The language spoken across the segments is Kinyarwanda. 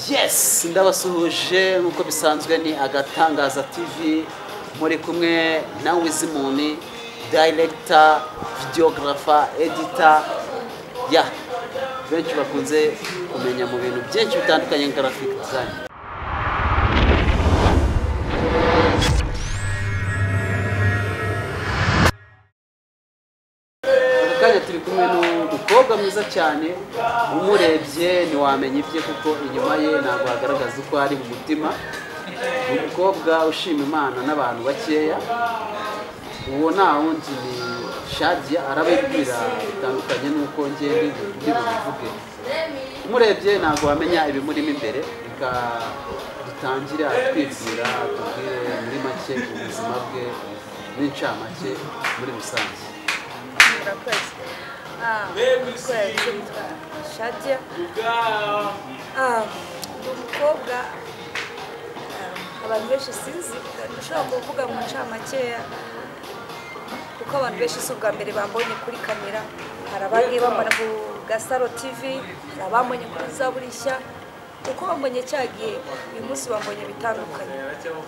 Yes, ndabasuhuje nkuko bisanzwe ni Agatangaza TV muri kumwe na Wizimuni, director, videographer, editor. Benshi bakunze kumenya mu bintu byinshi bitandukanye graphic design. Kanya turi kumwe n'umukobwa mwiza cyane, umurebye ntiwamenya ibye kuko inyuma ye ntabwo hagaragaza uko ari mu mutima. Umukobwa ushima Imana n'abantu bakeya, uwo nta wundi ni Shadia. Arabibwira bitandukanye nuko ngende bivuge. Umurebye ntabwo wamenya ibimurimo imbere, reka dutangire atwibwira, tubwire muri make ubuzima bwe n'incamake muri rusange. Shadia umukobwa abantu benshi sinzi ushobora kuvuga mu ncamakeya kuko abantu benshi si ubwa mbere bambonye kuri kamera. Hari abagiye bambona ku Gasaro TV, hari abambonye kuri Zaburishya. Uko bambonye cyagiye uyu munsi bambonye bitandukanye.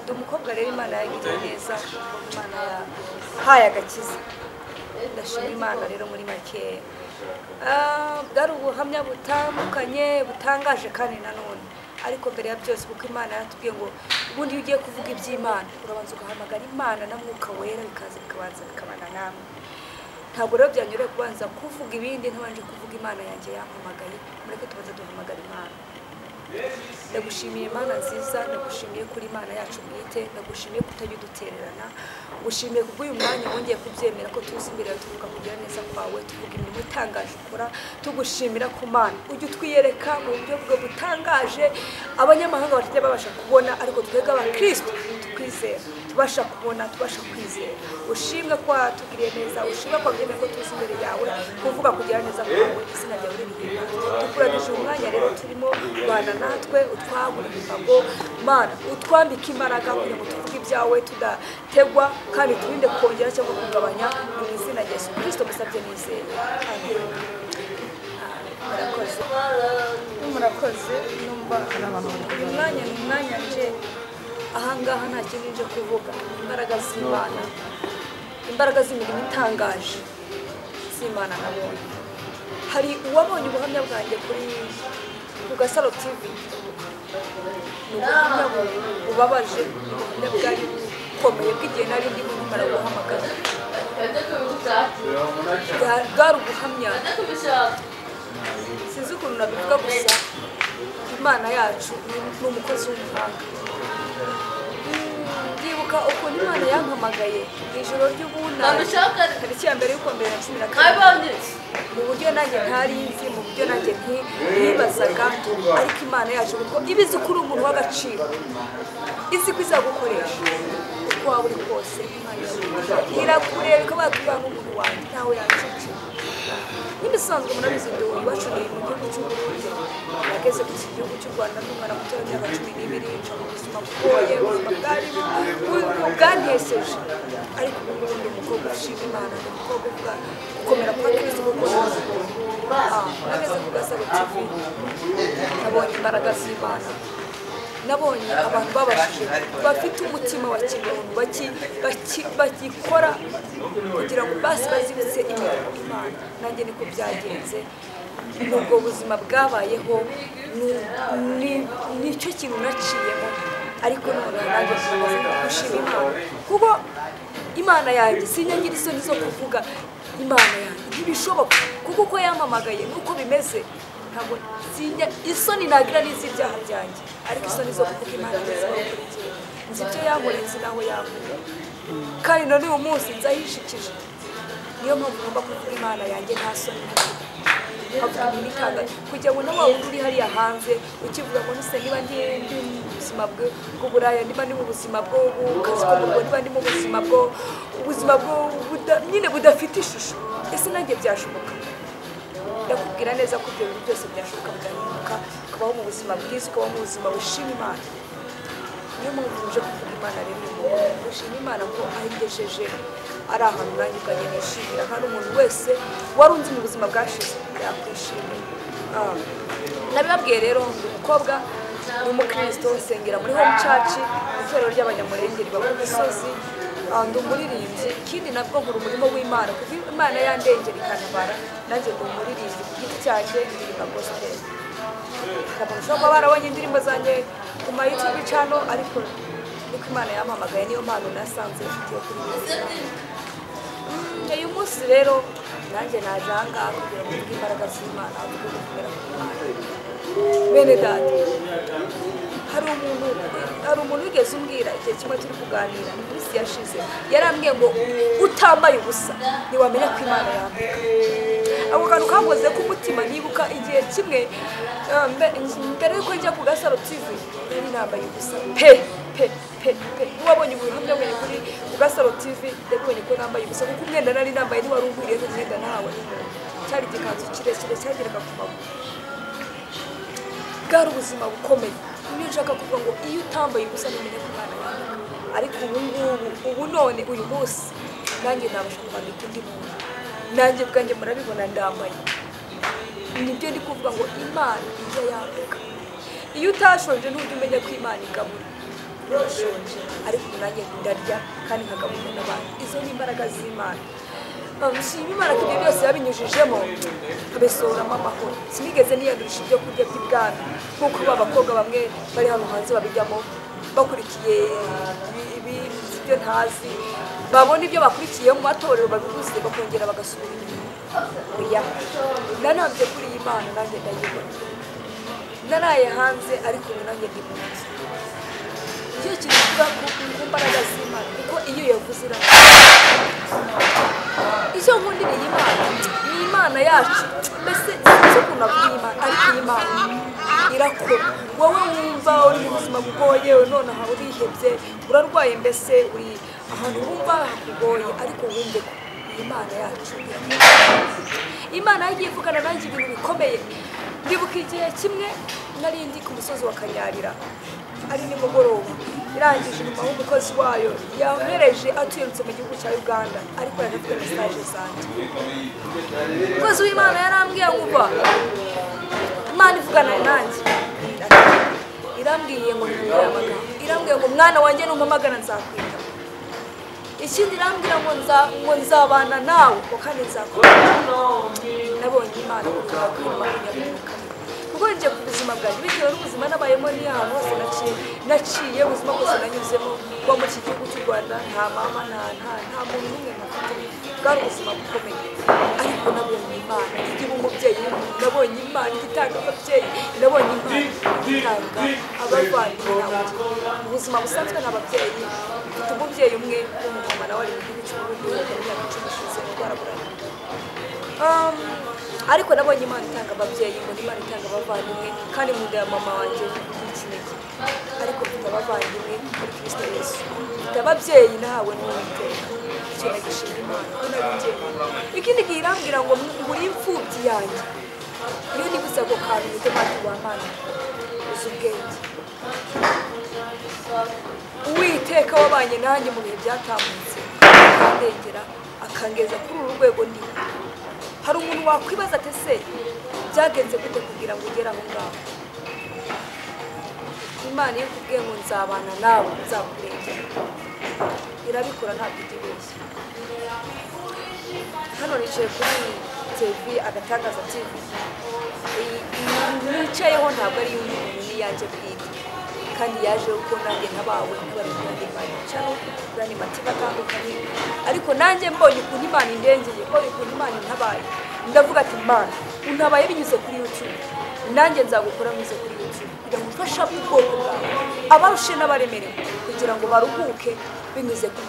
Ndi umukobwa rero Imana yagiriye neza, Imana yahaye agakiza. Ndashima Imana rero muri makeya. Bwari ubuhamya butandukanye butangaje kandi nanone, ariko mbere ya byose kuko Imana yatubwiye ngo ubundi iyo ugiye kuvuga iby'Imana urabanza ugahamagara Imana na Mwuka Wera bikaza bikabanza bikabana namwe. Ntabwo rero byanyoroye kubanza kuvuga ibindi ntabanje kuvuga Imana yanjye yampamagaye. Mureke tubanza duhamagara Imana. Ndagushimiye Imana nziza, ndagushimiye kuri Imana yacu bwite, ndagushimiye kutajya udutererana, ngushimiye kubw'uyu mwanya wongeye kubyemera ko tuzi imbere tuvuga kugira neza kwawe, tuvuga imirimo itangaje ukora, tugushimira ku Mana ujye utwiyereka mu buryo bwo butangaje abanyamahanga batajya babasha kubona, ariko twebwe abakristo tukwizera tubasha kubona, tubasha kwizera. Ushimwe ko watugiriye neza, ushimwe ko byemeye ko tuzi imbere yawe kuvuga kugira neza kwawe, izina ryawe ririhimbazwe. Tukuragije umwanya rero turimo, bana natwe utwagura imbago Mana, utwambika imbaraga kugira ngo tuvuge ibyawe tudategwa kandi turinde kongera cyangwa kugabanya, mu izina rya Yesu Kristo musabye nizeye. Murakoze numva umwanya ni umwanya nje ahangaha nta kintu nje kuvuga. Imbaraga z'Imana, imbaraga z'imirimo itangaje z'Imana nabonye. Hari uwabonye ubuhamya bwanjye ku Gasaro TV, ni ubuhamya bubabaje, ubuhamya bwari bukomeye bw'igihe nari ndimo nkimara guhamagara. Bwari ubuhamya sinzi ukuntu nabivuga, gusa Imana yacu ni umukozi w'umuhanga. Ndibuka ukuntu Imana yampamagaye ijoro ry'ubunani tariki ya mbere y'ukwa mbere na 12, mu buryo nanjye ntari nzi, mu buryo nanjye ntibazaga, ariko Imana yacu kuko ibizi ko uri umuntu w'agaciro, izi ko izagukoresha uko waba uri kose. Irakureba ikaba yakubwira nk'umuntu wanjye ntawe yanzica. N'ibisanzwe murabizi ndi iwacu ni mu gihugu cy'u Burundi, nageze ku gihugu cy'u Rwanda n'umwana muto w'imyaka 12, nca mu buzima bugoye, ubuzima bwanteseje, ariko ubu ngubu ndi umukobwa ushima Imana, ndi umukobwa uvuga gukomera kwa Kristo kuko nageze ku Gasaro TV, nabonye imbaraga z'Imana, nabonye abantu babashije bafite umutima wa kimuntu bagikora kugira ngo basi bazibutse imirimo Imana. Nanjye niko byagenze, nubwo ubuzima bwabayeho, nicyo kintu naciyemo, ariko none nanjye gushima Imana kuko Imana yanjye sinyagira isoni zo kuvuga Imana yanjye ntibishoboka, kuko uko yampamagaye nuko bimeze. Ntabwo isoni nagira n'iz'ibyaha byanjye, ariko isoni zo kuvuga Imana neza bakurikiye. Nzi ibyo yankoreye, nzi naho yankoreye, kandi none uyu munsi nzayishikije. Niyo mpamvu ngomba kuvuga Imana yanjye nta soni nkavuga imirimo itangaje, kugira ngo nawe wundi uri hariya hanze ukivuga ngo nise niba ndi mu buzima bw'uburaya, niba ndi mu buzima bw'ubukazi bw'umurimo, niba ndi mu buzima nyine budafite ishusho, ese nanjye byashoboka? Ndakubwira neza ko ibyo bintu byose byashoboka, bigahinduka, ukabaho mu buzima bwiza, ukabaho mu buzima bushima Imana. Niyo mpamvu uje kuvuga Imana rero, gushima Imana ko ahingesheje ari ahantu nanjye ubwanjye nishimira, kandi umuntu wese wari unzi mu buzima bwashize yakwishimira. Nabibabwiye rero umukobwa ni umukristo nsengera muri home church itorero ry'abanyamurengeri baba ku Gisozi ndi umuririmbyi ikindi nabwo nkora umurimo w'Imana kuko Imana yandengera ikantabara nanjye ndi umuririmbyi ku giti cyanjye ndirimba gospel abantu ushobora barabonye indirimbo zanjye ku ma YouTube channel ariko niko Imana yampamagaye niyo mpano nasanze yo kuririmba uyu munsi rero nanjye naje ahangaha kugira ngo mvuge imbaraga z'Imana avuge gukomera kw'Imana bene data hari umuntu wigeze umbwira igihe kimwe turi kuganira iminsi yashize yarambwiye ngo utambaye ubusa ntiwamenya ko Imana yambika ako kantu kamwoze ku mutima nibuka igihe kimwe mbere yuko njya ku Gasaro TV nari nambaye ubusa wabonye ibintu byabonye kuri ku Gasaro TV ndabonye ko nambaye ubusa kuko umwenda nari nambaye ntiwari ungwiriye n'umwenda nawe cyari igikanzu kirekire cyageraga ku maguru bwari ubuzima bukomeye niyo nshaka kuvuga ngo iyo utambaye ubusa ntumenye ko Imana yambika ariko ubu none uyu munsi nanjye nabasha kwambika undi muntu nanjye bwanjye murabibona ndambaye nibyo ndi kuvuga ngo Imana ijya yambika iyo utashonje ntujya umenya ko Imana igabura urashonje ariko nanjye ndarya kandi nkagaburira n'abandi izo ni imbaraga z'Imana nshima Imana ko ibyo byose yabinyujijemo abesoramo amahoro sinigeze niyandurisha ibyo kurya by'ibwami nk'uko abakobwa bamwe bari hano hanze babijyamo bakurikiye ibyo ntazi babona ibyo bakurikiye mu matorero babivuze bakongera bagasubira inyuma oya nanambye kuri iyi Mana nanjye ndayibona naraye hanze ariko ubu nanjye ndi mu nzu iyo kivuga ku mbaraga z'Imana kuko iyo yavuze icyo nkundira iyi Mana ni Imana yacu mbese sinzi ukuntu avuga Imana ariko iyi Mana irakora wowe wumva uri mu buzima bugoye none aha urihebye urarwaye mbese uri ahantu wumva hakugoye ariko wumve ko iyi Mana yacu Imana yagiye ivugana nanjye ibintu bikomeye ndibuka igihe kimwe nari ndi ku musozi wa Kanyarira ari nimugoroba irangije nyuma umukozi wayo yahereje atuyirutse mu gihugu cya Uganda ariko yanavuye message zanjye umukozi w'Imana yarambwiye ngo Imana ivugana nanjye irambwiye ngo ntimbwire amagambo irambwiye ngo mwana wanjye numpamagara nzakwita ikindi irambwira ngo nzabana nawe ko kandi nzakora nabonye Imana kuko nje ku buzima bwanjye bitewe n'ubuzima nabayemo ni ahantu hose naciye ubuzima bwose nanyuzemo kuba mu iki gihugu cy'u Rwanda nta mama nta muntu n'umwe nafite bwari ubuzima bukomeye ariko nabonye Imana igihe umubyeyi nabonye Imana igitanga ababyeyi nabonye Imana igitanga abavandimwe ubuzima busanzwe n'ababyeyi mfite umubyeyi umwe w'umumama nawe ari mu gihugu cy'u Burundi imyaka 10 ishize twaraburanye ariko nabonye Imana itanga ababyeyi ngo Imana itanga abavandimwe kandi mu nda ya mama wanjye n'ikinege ariko mfite abavandimwe muri Kristo Yesu mfite ababyeyi nahawe n'Uwiteka icyo nagishimira Imana ko nabinjye ikindi gihe irambwira ngo muri imfubyi yanjye iyo nibuze ako kantu nite Mana w'Imana uzi ubwenge Uwiteka wabanye nanjye mu bihe byatambutse akandengera akangeza kuri uru rwego ndi hari umuntu wakwibaza ati se byagenze gute kugira ngo ugere aho ngaho Imana iyo ikubwiye ngo nzabana nawe nzakurengera irabikora ntabwo igibeshye hano nicaye kuri TV Agatangaza TV nicayeho ntabwo ari umuntu niyanjye bwite kandi yaje uko nanjye ntabawe bari muri Imana cyane bari matiba atandukanye ariko nanjye mbonye ukuntu Imana indengeye ko ukuntu Imana ntabaye ndavuga ati Imana untabaye binyuze kuri YouTube nanjye nzagukora mwize kuri YouTube kugira ngo ufashe ubwoko bwawe abarushe n'abaremerewe kugira ngo baruhuke binyuze kuri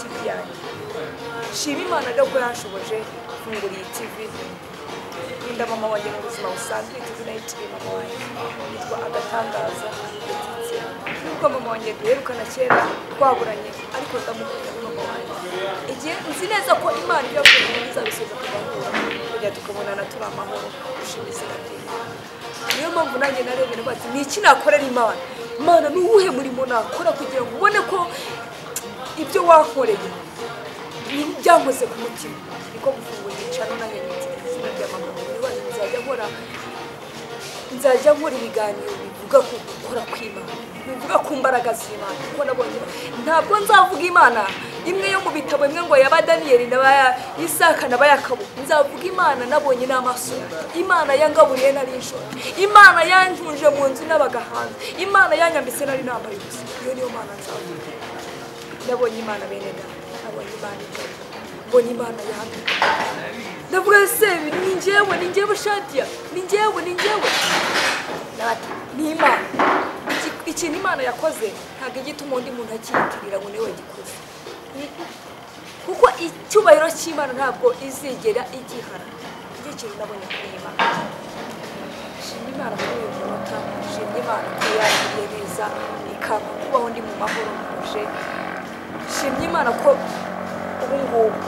TV yanjye shima Imana rero ko yanshoboje fungura iyi TV nda mama wanjye mu buzima busanzwe TV na TV mama wanjye yitwa Agatangaza nubwo mama wanjye duherukana kera twaburanye ariko ndamukunda mama wanjye igihe nzi neza ko Imana iyo izabisubiza kugahura kugira tukabonana turi amahoro dushima izina ryayo niyo mpamvu nanjye narebera bati ni iki nakorera Imana ni uwuhe murimo nakora kugira ngo ubone ko ibyo wakoreye byankoze ku mutima niko gufungura igicano nanjye izina rya mama wanjye nzajya nkora nzajya nkora ibiganiro bivuga ku gukora kw'Imana, bivuga ku mbaraga z'Imana, kuko nabonye ntabwo nzavuga Imana imwe yo mu bitabo imwe ngo yaba Daniyeli n'aba Isaka n'aba Yakobo. Nzavuga Imana nabonye n'amaso yanjye, Imana yangaburiye nari inshoro, Imana yanjunje mu nzu n'abagahanze, Imana yanyambitse nari nambaye ubusa. Iyo niyo Mana nzavuga. Nabonye Imana bene data, nabonye Imana injoro, mbonye Imana yahamye. Ndavuga se ni njyewe Shadia, ni njyewe nati ni Imana. Ikintu Imana yakoze ntabwo igituma undi muntu akiyitirira ngo niwe gikoze, kuko icyubahiro cy'Imana ntabwo izigera igihara. Icyo kintu nabonye kuri Imana. Shimye Imana muri uyu munota, shimye Imana ko yangiriye neza ikaba kubaho ndi mu mahoro muje. Shimye Imana ko ubu ngubu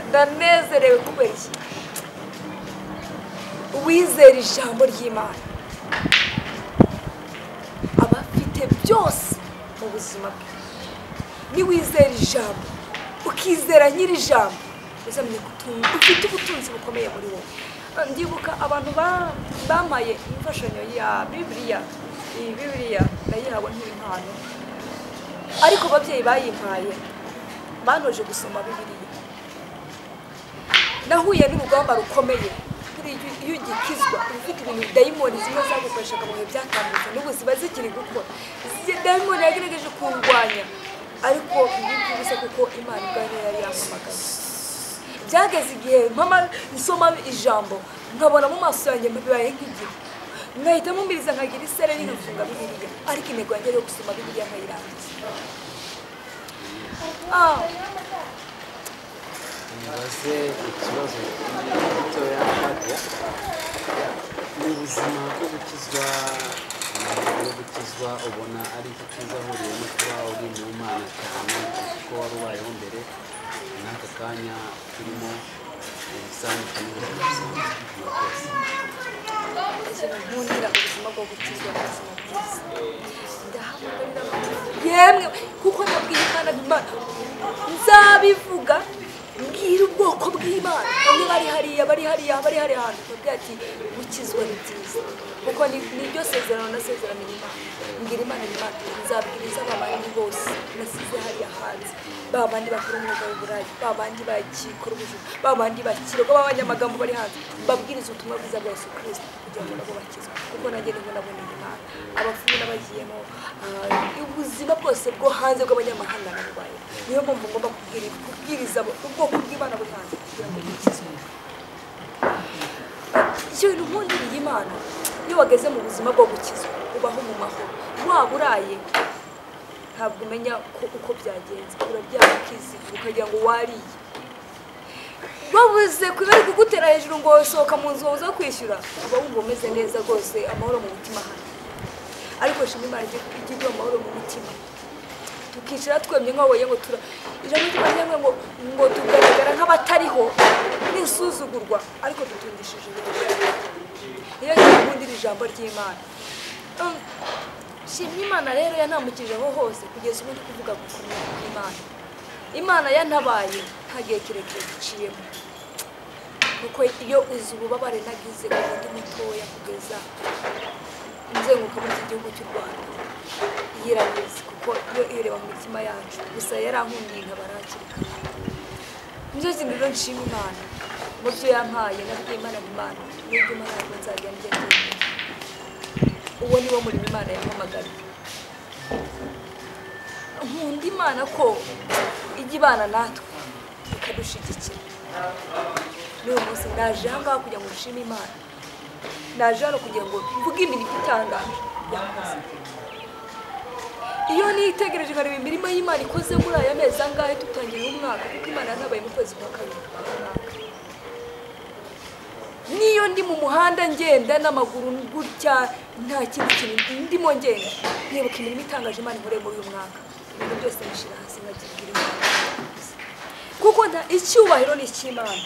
ndanezerewe kubera iki? Uwizera ijambo ry'Imana aba afite byose mu buzima bwe. Niwizera ijambo ukizera nyiri ijambo uzamenye gutunga, ufite ubutunzi bukomeye muri wowe. Ndibuka abantu bamaye imfashanyo ya Bibiliya. Iyi Bibiliya nayihawe nk'impano, ariko ababyeyi bayimpaye banoje gusoma Bibiliya. Nahuye n'urugamba rukomeye. Iyo ugikizwa ufite ibintu dayimoni zimwe zagukoreshaga mu bihe byatambutse n'ubu ziba zikiri gukora. Dayimoni yagerageje kurwanya, ariko ntibikubise kuko Imana ubwayo yari yampamagaye. Byageze igihe nsoma ijambo nkabona mu maso yanjye bibaye nk'igihe nkahita mumbiriza nkagira isereri nkafunga Bibiliya, ariko intego yanjye yo gusoma Bibiliya nkayirangiza. Nibaze ikibazo gitoya Shadia, mu buzima bwo gukizwa ubona ari iki cyiza ahuriye no kuba uri mu Mana cyane kuko wari ubayeho mbere n'aka kanya turimo ibisanzwe n'ubuzima busanzwe? Nkundira ubuzima bwo gukizwa n'ubuzima bwiza. Ndahamagarira yemwe kuko nabwiye Imana nzabivuga, mbwira ubwoko bw'Imana bamwe bari hariya ahantu babwira ati gukizwa ni byiza, kuko niryo sezerano nasezeraniye Imana. Mbwira Imana nzabwiriza abandi bose nasize hariya hanze, babandi bakora umwuga w'uburayi, babandi bakikora ubujura, babandi bakirwa, b'abanyamagambo bari hanze, mbabwiriza ubutumwa bwiza bwa Yesu Kristo kugira ngo nabo bakizwe, kuko nanjye niho naboneye Imana. Abafumu n'abagiyemo ubuzima bwose bwo hanze bw'abanyamahanga n'abarwayi. Niyo mpamvu ngomba kubwiriza ubwoko bw'Imana buri hanze kugira ngo bukizwe. Icyo bintu nkundiriye Imana, iyo wageze mu buzima bwo gukizwa ubaho mu mahoro. Waba uraye ntabwo umenya uko byagenze, urabyara ukizigura ukagira ngo wariye. Babuze bari kugutera hejuru ngo sohoka mu nzu uza kwishyura, uba wumva umeze neza rwose, amahoro mu mutima hano. Ariko shimye Imana igiye amahoro mu mutima, tukicara twemye nk'aboye ngo ijambo ry'Imana ngo tugaragara nk'abatariho n'isuzugurwa, ariko dutungishije iyo nkundira ijambo ry'Imana. Shimye Imana rero yantamukijeho hose kugeza ubu ndi kuvuga gukomera kw'Imana. Imana yantabaye nta gihe kirekire giciyemo, kuko iyo uzi ububabare nagize kuva ndi mutoya kugeza nzenguka muri iki gihugu cy'u Rwanda yirabizi, kuko iyo ireba mu mitima yacu. Gusa yarankundiye nkabara hakiri kare. Nicyo kintu rero nshima Imana mu byo yampaye. Nabwiye Imana nubwo Imana ntabwo nzajya ngenda, uwo ni wo murimo Imana yampamagariye. Nkunda Imana ko ijya ibana natwe ikadushyigikira. N'uyu munsi naje aha ngaha kugira ngo nshime Imana, naje hano kugira ngo mvuge imirimo itangaje yakoze. Iyo nitegereje nkareba imirimo y'Imana ikoze muri aya mezi angahe tutangira umwaka, kuko Imana yantabaye mu kwezi kwa kabiri. Niyo ndi mu muhanda ngenda n'amaguru gutya nta kindi kintu ndimo ngenda, nibuka imirimo itangaje Imana ikoreye muri uyu mwaka. Ibintu byose nishira hasi nkagirira Imana, kuko icyubahiro ni icy'Imana.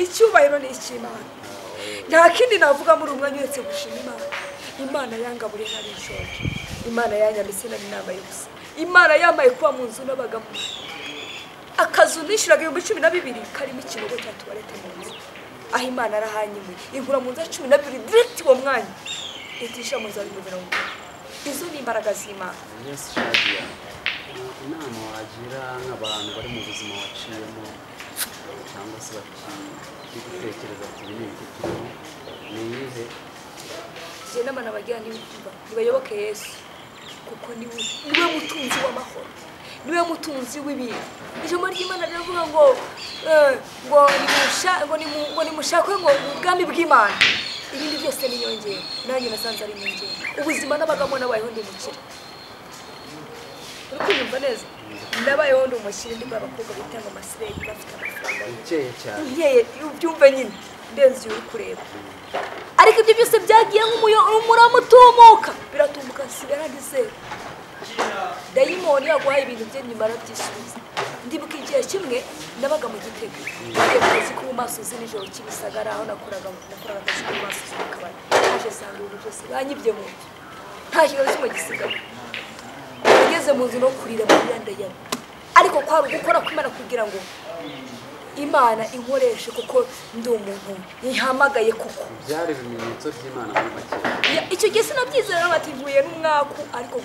Icyubahiro ni icy'Imana. Nta kindi navuga muri umwanya uretse gushima Imana. Imana yangaburiye nari inshoje, Imana yanyambitse nari nambaye ubusa, Imana yambaye kuba mu nzu n'abagamo. Akazu nishiraga 12,000 karimo ikinogo cya tuwarete mu nzu. aho Imana arahanyimuye inkura mu nzira 12 direct uwo mwanya itisha mu nzira 70 izo ni imbaraga z'Imana. Yes, Shadia. Inama wagira nk'abantu bari mu buzima waciyemo cyangwa se bakigutekereza ati ibi ni ibiki turimo ni iyihe? Je n'amana bagira nibayoboke Yesu kuko niwe mutunzi w'amahoro, niwe mutunzi w'ibintu. Ijambo ry'Imana riravuga ngo nimushakwe ngo ubwami bw'Imana, ibindi byose ni nyongera. Nanjye nasanze ari nyongera. Ubuzima n'abagamo nabayeho ndi mukire. Urukunyumva neza ndabayeho ndi umukire, ndi abakobwa bitanga amasiregi bafite amafaranga Ukeye cyane. Nkeye ubyumve nyine ndenzi uri kureba. Ariko ibyo byose byagiye nk'umuramutummuka biratumbuka nsigara ndizera. Dayimoni yaguhaye ibintu bye nyuma arabyisubiza. Ndibuka igihe kimwe nabaga mu Gitega. Akazi ku maso z'ijoro kibisagara aho nakoraga akazi ku maso z'akabari. Haje sanga ibintu byose banyibye mu nzu. Nta kibazo kimwe gisigara. Ngeze mu nzu no kurira muri yabo. Ariko kwari gukora kw'Imana kugira ngo Imana inkoreshe kuko ndi umuntu yihamagaye kuko byari ibimenyetso by'Imana muri make. Icyo gihe sinabyizera bativuye n'umwaku, ariko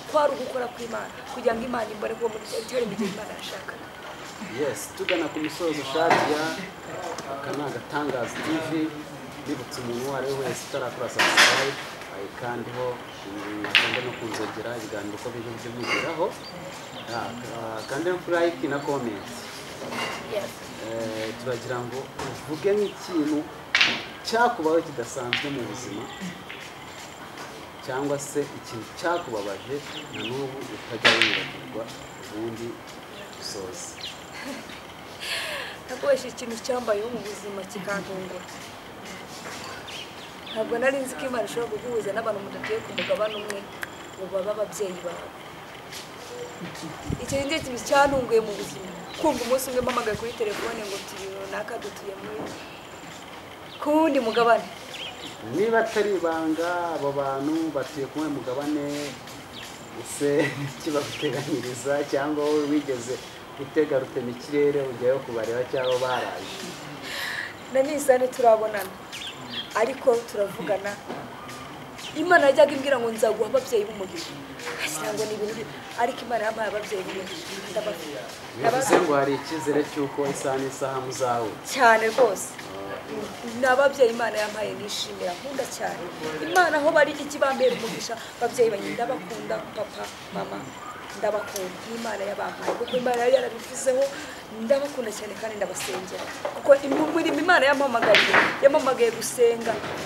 kwari gukora kw'Imana kugira ngo Imana imbare ko muri cyari mu gihe Imana yashaka. Yes, tugana ku musozo Shadia. Akanaga Tangaza TV. Bibutse umuntu uwo ari we wese utarakora subscribe ayikandiho kandi no kunzogera ibiganiro uko bije byumugeraho. Kandi no like na comment. Yes. Turagira ngo uvuge nk'ikintu cyakubaho kidasanzwe mu buzima cyangwa se ikintu cyakubabaje na n'ubu utajya wibagirwa ubundi usoze. Nakoresha ikintu cyambayeho mu buzima kikantungura. Ntabwo nari nzi ko Imana ishobora kuguhuza n'abantu mudatuye ku mugabane umwe ngo babe ababyeyi bawe. Icyo ni ikintu cyantunguye mu buzima. Kumva umunsi umwe mpamagaye kuri telefone ngo turi runaka dutuye muri ku wundi mugabane. Niba atari ibanga abo bantu batuye ku wundi mugabane ese kibaguteganyiriza cyangwa wowe wigeze gutega rutema ikirere ujyayo kubareba cyangwa baraje? Na nisane turabonana ariko turavugana. Imana yajyaga imbwira ngo nzaguha ababyeyi b'umugisha. Asanga ni ibintu ariko Imana yampaye ababyeyi b'umugisha ndabafite. Bivuze ngo hari icyizere cy'uko isaha n'isaha muzawe Cyane rwose. N'ababyeyi Imana yampaye nishimira nkunda cyane. Imana aho bari ikibambera umugisha ababyeyi banyine ndabakunda, papa mama ndabakunda. Imana yabampaye kuko Imana yari yarabivuzeho, ndabakunda cyane kandi ndabasengera kuko imirimo Imana yampamagaye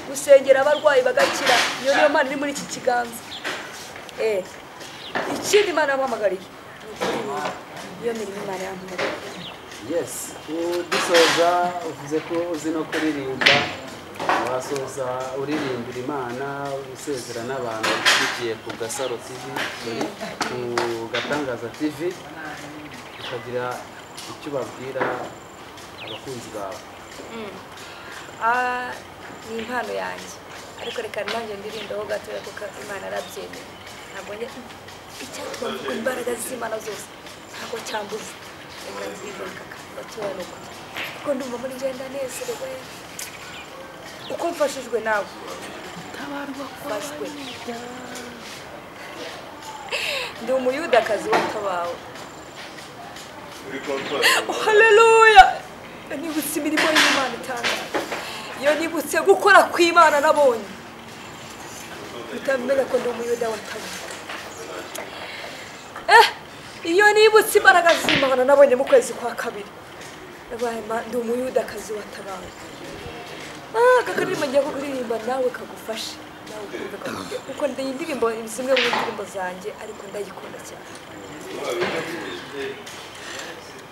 gusengera abarwayi bagakira. Niyo Mana iri muri iki kiganza. Ikindi Imana yampamagariye iyo mirimo Imana yampamagariye. Yes, dusoza uvuze ko uzi no kuririmba. Wasoza uririmbira Imana usezera n'abantu bigiye ku Gasaro TV, ku Gatangaza TV, ukagira icyo babwira abakunzi bawe. Ni impano yanjye ariko reka nanjye ndirimbeho gatoya kuko Imana arabyemeye. Ntabwo icyatuma mvuga imbaraga z'Imana zose ntabwo cyambuza. Reka nzibuka gatoya nuko kuko ndumva muri njye ndanezerewe uko mfashijwe nawe. Tabarwa kwashwe. Ndi umuyudakazi watabawe. Haleluya. Nibutse imirimo y'Imana itangaje. Iyo nibutse gukora kw'Imana nabonye. Utamenya ko ndi umuyuda watabawe. Iyo nibutse imbaraga z'Imana nabonye mu kwezi kwa kabiri. Ndi umuyudakazi watabawe. Kakaririmba ngiye kuririmba nawe kagufashe. Nawe kumva kuko ndindirimbo zimwe mu ndirimbo zanjye ariko ndayikunda cyane.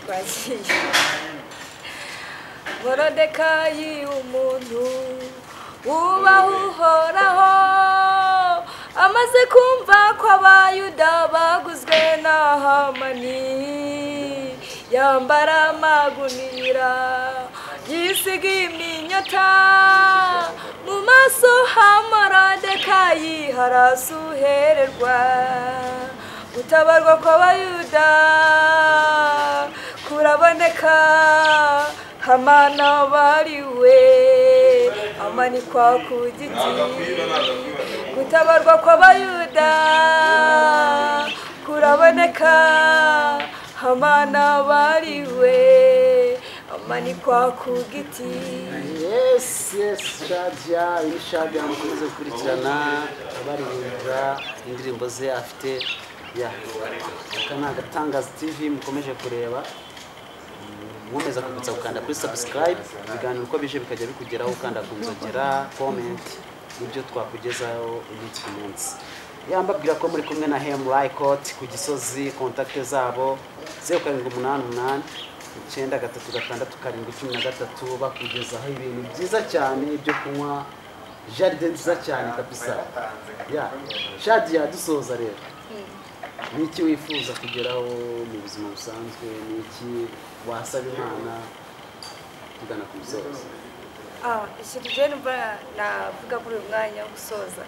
Bagiye. Morodekayi umuntu ubaho uhoraho amaze kumva ko abayuda baguzwe na Hamani yambara amagunira yisiga iminyota mu maso ha Morodekayi harasuhererwa gutabarwa kw'abayuda kuraboneka Hamana bariwe amanikwa ku giti gutabarwa kw'abayuda kuraboneka Hamana bariwe amanikwa ku giti. Yes, Shadia, iyi Shadia mukomeze gukurikirana abaririmbira indirimbo ze afite aka ni Agatangaza TV mukomeje kureba, mwumeza kugutsa gukanda kuri subscribe, ibiganiro uko bije bikajya bikugeraho ukanda kunzogera comment ibyo twakugezaho umunsi ku munsi. Mbabwira ko muri kumwe na Hem Record ku Gisozi, contact zabo 0788 936 bakugezaho ibintu byiza cyane byo kunywa, jaride nziza cyane kabisa. Shadia, dusoza rero, niki wifuza kugeraho mu buzima busanzwe, niki wasaba Imana tugana ku musozo? Ikintu je numva navuga muri uyu mwanya wo gusoza,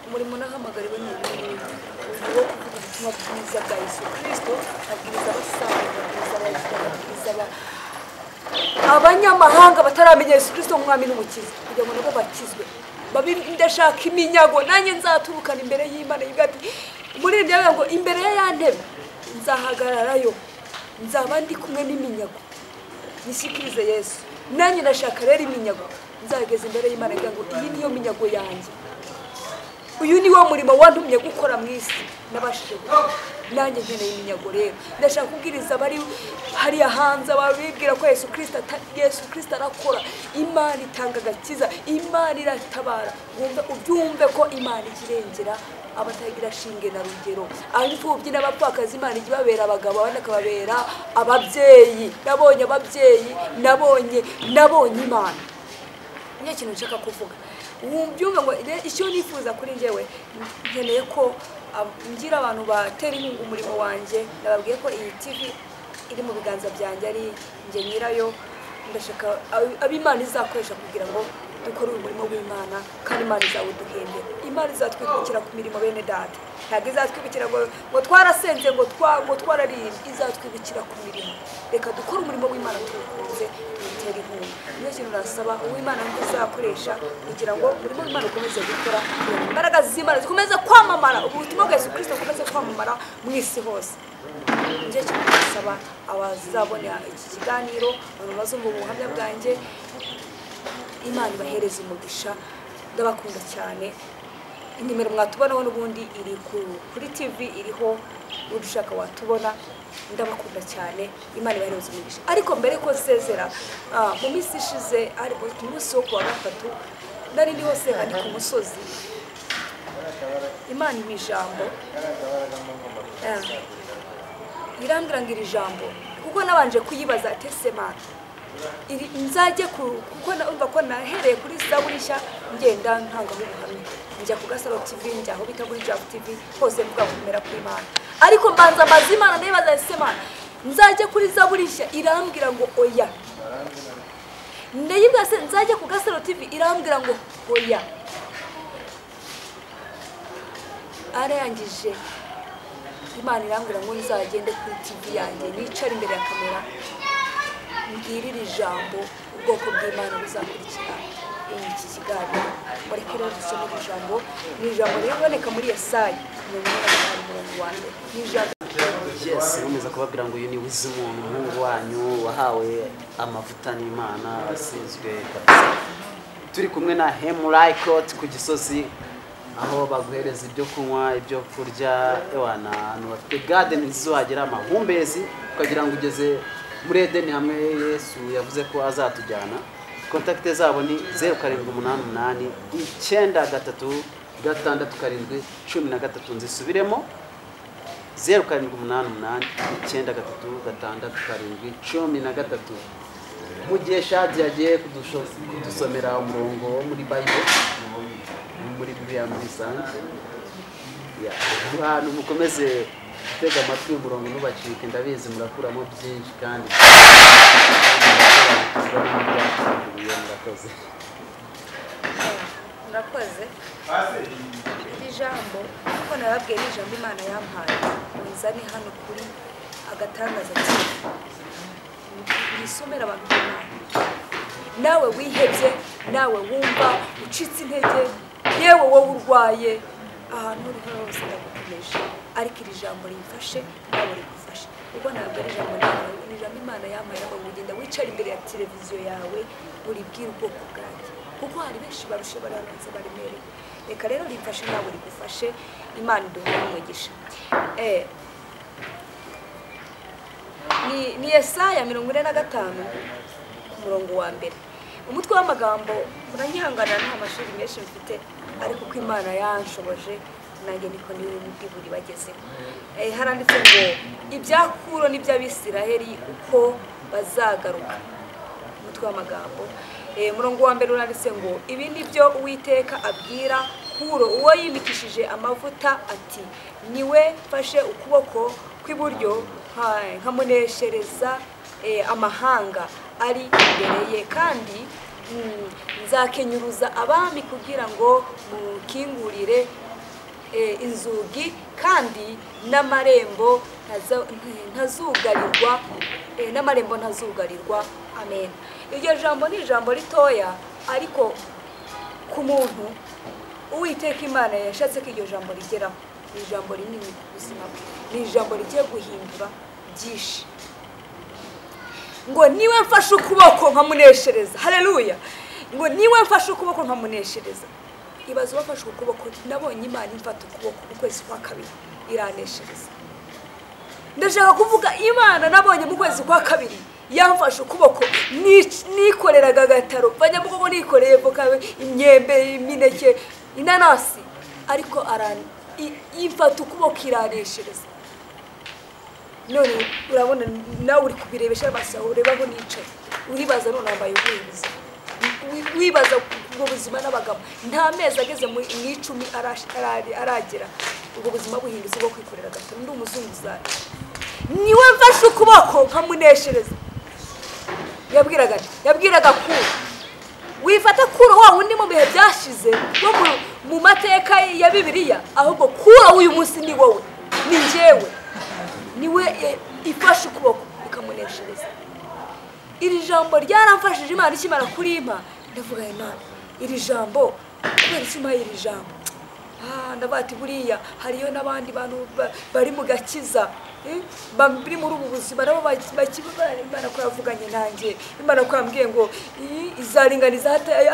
umurimo nahamagariwe ni wo kuvuga ubutumwa bwiza bwa Yesu Kristo, abwiriza abasaba, abanyamahanga bataramenya Yesu Kristo nk'umwami n'umukiza, kugira ngo nabo bakizwe. Ndashaka iminyago, nanjye nzaturukana imbere y'Imana y'igati muri ndebe ngo imbere ya ntebe nzahagararayo, nzaba ndi kumwe n'iminyago nishikirize Yesu. Nanjye ndashaka rero iminyago, nzageze imbere y'Imana ngo iyi niyo minyago yanjye, uyu ni wo murimo wantumye gukora mu isi nabashije gukora. Nanjye nkeneye iminyago rero, ndashaka kubwiriza abari hariya hanze babibwira ko Yesu Kristo arakora, Imana itanga agakiza, Imana iratabara. Ubyumve ko Imana ikirengera abatagira shinge na rugero, ab'imfubyi n'abapfakazi Imana ikibabera abagabo, abandi akababera ababyeyi. Nabonye ababyeyi, nabonye Imana. Niyo kintu nshaka kuvuga. Byumve ngo icyo nifuza kuri njyewe, nkeneye ko ngira abantu batera inkunga umurimo wanjye. Nababwiye ko iyi TV iri mu biganza byanjye, ari njye nyirayo. Ndashaka ab'Imana izakoresha kugira ngo dukore umurimo w'Imana, kandi Imana izawuduhembera. Imana izatwibukira ku mirimo bene data, ntabwo izatwibukira ngo twarasenze ngo twarariye, izatwibukira ku mirimo. Reka dukore umurimo w'Imana tuwukunze, tuwutere inkunga. Niyo kintu nasaba uw'Imana ngo izakoresha kugira ngo umurimo w'Imana ukomeze gukora, imbaraga z'Imana zikomeze kwamamara, ubutumwa bwa Yesu Kristo bukomeze kwamamara mu isi hose. Njye kintu nasaba abazabona iki kiganiro, abantu bazumva ubuhamya bwanjye, Imana ibahereza umugisha. Ndabakunda cyane. Inimero mwatubonaho n'ubundi iri kuri TV iriho, udushaka watubona. Ndabakunda cyane, Imana ibahereza umugisha. Ariko mbere ko nsezera, mu minsi ishize ari ku munsi wo kuwa gatatu nari ndi hose ari ku musozi, Imana impa ijambo, irambwira ngo iri jambo, kuko nabanje kuyibaza ati ese Mana nzajye kuko numva ko nahereye kuri Zaburi nshya ngenda ntangaho ubuhamya, njya ku Gasaro TV, njya aho bita kuri Jack TV, hose mvuga kumera ku Imana. Ariko mbanza mazi Imana ndayibaza ese Mana nzajye kuri Zaburi nshya, irambwira ngo oya. Ndayibwa se nzajye ku Gasaro TV, irambwira ngo oya. Arayangije Imana irambwira ngo nzagende kuri TV yanjye, nicara imbere ya kamera, mbwirira ijambo ubwoko bw'Imana buzakurikira iki kiganiro. Bareke rero dusome ijambo, ni ijambo riboneka muri Yesaya 45:1. Ni ijambo nkomeza kubabwira ngo uyu ni Wizimuntu, umuhungu wanyu wahawe amavuta n'Imana, wasizwe kabisa. Turi kumwe na Hem Record ku Gisozi, aho baguhereza ibyo kunywa, ibyo kurya, ahantu bafite garden nziza, amahumbezi, ukagira ngo ugeze muri Edeni hamwe Yesu yavuze ko azatujyana. Kontakte zabo ni 0788 936 nzisubiremo 0788 936 mu gihe Shadia yagiye kudusomera umurongo wo muri Bible, muri Bibiliya muri Sange. Abantu mukomeze gutega amatwi umurongo ntubacike, ndabizi murakuramo byinshi kandi murakoze. Iri jambo kuko narabwiye ni ijambo Imana yampaye, nzane hano kuri Agatangaza TV. nisomera abantu b'Imana nawe wihebye nawe wumva ucitse intege yewe wowe urwaye ahantu uri hose ndagukomeje ariko iri jambo rimfashe nawe rigufashe kuko ntabwo ari ijambo ryawe ni ijambo Imana yampaye ngo ugenda wicara imbere ya televiziyo yawe uribwire ubwoko bwanjye kuko hari benshi barushe bararanze baremereye reka rero rimfashe nawe rigufashe Imana iduhe umugisha ni Yesaya 45 ku murongo wa mbere umutwe w'amagambo uranyihangana nta mashuri menshi mfite ariko ko Imana yanshoboje nanjye niko buri bagezeho haranditse ngo ibyakuro n'iby'Abisiraheli uko bazagaruka umutwe w'amagambo umurongo wa mbere uranditse ngo ibi nibyo Uwiteka abwira Kuro uwo yimikishije amavuta ati niwe fashe ukuboko kw'iburyo nkamuneshereza amahanga ari imbere ye kandi nzakenyuruza abami kugira ngo mukingurire inzugi kandi n'amarembo ntazugarirwa amen iryo jambo ni ijambo ritoya ariko ku muntu Uwiteka Imana yashatse ko iryo jambo rigeraho ni ijambo rinini ku buzima bwe ni ijambo rigiye guhindura byinshi ngo niwe mfashe ukuboko nkamuneshereza haleluya ngo niwe mfashe ukuboko nkamuneshereza ibazo bafashe ukuboko nabonye Imana imfata ukuboko mu kwezi kwa kabiri iraneshereza ndashaka kuvuga Imana nabonye mu kwezi kwa kabiri yamfashe ukuboko nikoreraga agataro banyamugogo nikoreye voka imyembe imineke inanasi ariko imfata ukuboko iraneshereza none urabona nawe uri kubirebesha amaso ureba aho nicaye uribaza none nambaye ubwiza wibaza ubwo buzima n'abagabo nta mezi ageze mu 10 aragera ubwo buzima buhindutse bwo kwikorera agataro ndi umuzunguzayi niwe mfashe ukuboko nkamuneshereza yabwiraga Kuro wifata Kuro wa wundi mu bihe byashize wo mu mateka ya Bibiliya ahubwo Kuro uyu munsi ni wowe ni njyewe niwe ifashe ukuboko ikamuneshereza iri jambo ryaramfashije Imana ikimara kurimpa ndavuga Imana iri jambo kubera ikima iri jambo ndabati buriya hariyo n'abandi bantu bari mu gakiza bari muri ubu buzima nabo bakibara Imana ko yavuganye nanjye Imana ko yambwiye ngo izaringaniza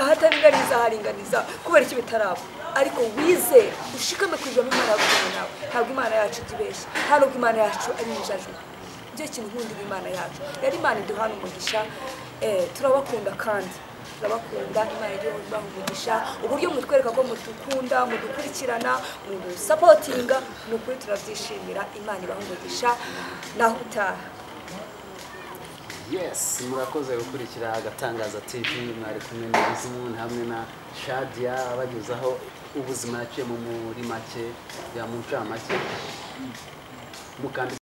hataringaniza haringaniza kubera iki bitarabo ariko wize ushikame kwijamo Imana yavuganye nawe ntabwo Imana yacu itibeshya ntabwo Imana yacu ari injajwe byo kintu nkundira Imana yacu yari Imana iduhana umugisha turabakunda kandi turabakunda Imana igiye kubaha umugisha uburyo mutwereka ko mutukunda mudukurikirana mudusapotinga n'ukuri turabyishimira Imana ibaha umugisha naho utaha yes murakoze gukurikira Agatangaza TV mwari kumwe n'Izimu hamwe na Shadia abagezaho ubuzima yaciye muri make ya muncamake mukandi